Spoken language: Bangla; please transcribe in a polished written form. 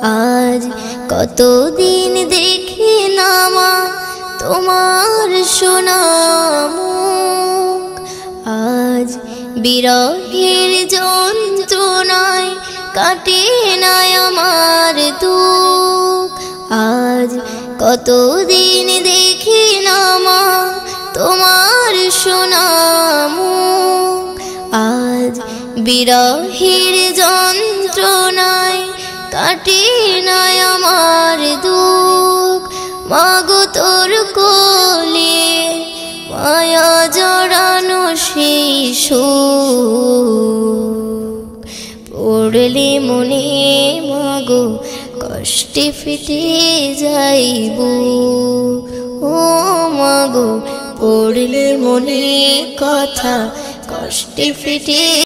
আজ কতদিন দেখি না মা তোমার সোনা মুখ, আজ বিরহের যন্ত্রণায় কাটে না আমার দুঃখ। আজ কতদিন দেখি না মা তোমার সোনা মুখ, আজ বিরহের যন্ত্রণায় কাটে না আমার দুঃখ। মাগো তোর কোলে মায়া জড়ানো সেই সুখ পড়লে মনে মাগো কষ্টে ফেটে যাইব। ও মাগো পড়লে মনে কথা কষ্টে ফেটে